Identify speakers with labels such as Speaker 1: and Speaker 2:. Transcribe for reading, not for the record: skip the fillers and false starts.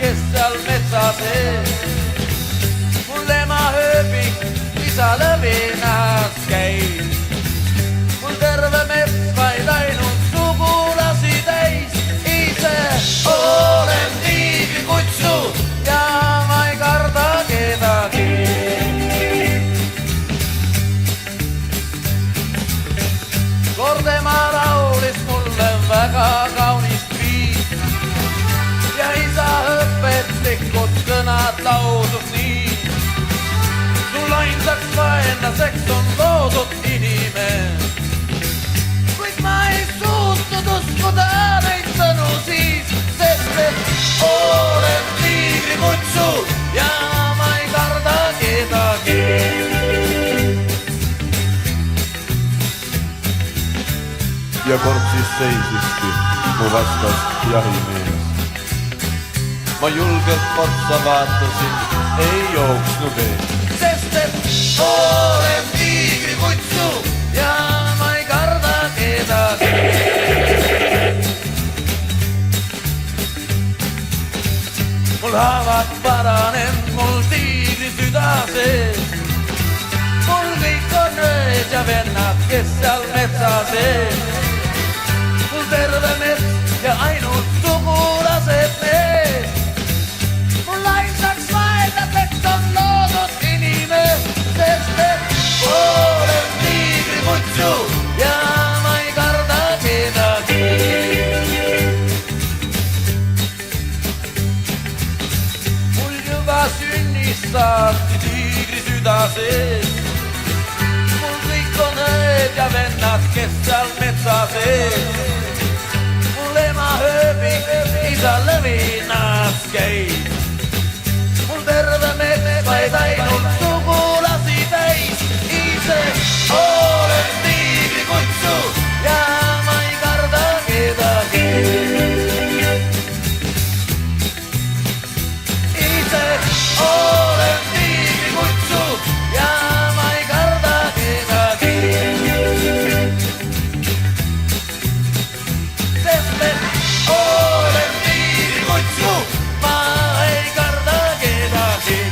Speaker 1: kes seal metsa sees. Mul ema ööbik, isa lõvinas käib. Mul terve mets vaid ainult sugulasi täis. Ise olen tiigrikutsu ja ma ei karda kedagi. Kord ema laulis mulle väga kaunist viis ja isa õpetlikud kõnad laudus nii. Sul ainsaks vaenlaseks on loodud inimene, kuid ma ei suutnud uskuda neid sõnu siis, sest et olen tiigrikutsu ja ma ei karda kedagi.
Speaker 2: Ja kord siis seisiski mu vastas jahimees. Ma julgelt otsa vaatasin, ei jooksnud ees.
Speaker 1: Sest et olen tiigrikutsu ja ma ei karda kedagi. Mul haavad paranenud, mul tiigri süda sees. Mul kõik on ööd ja vennad, kes seal metsa sees. Mul terve mets ja ainult sugulased mees. Mul ainsaks vaenlaseks on loodud inimene, sest et olen tiigrikutsu ja ma ei karda kedagi. Mul juba sünnist saati tiigri süda sees. Mul kõik on ööd ja vennad, kes seal metsa sees. Mul ema ööbik, isa lõvinas käib. Mul terve mets vaid ainult sugulasi täis. Ise olen tiigrikutsu ja ma ei karda kedagi. Ise olen tiigrikutsu ja ma ei karda kedagi. Sest et olen tiigrikutsu, ma ei karda kedagi.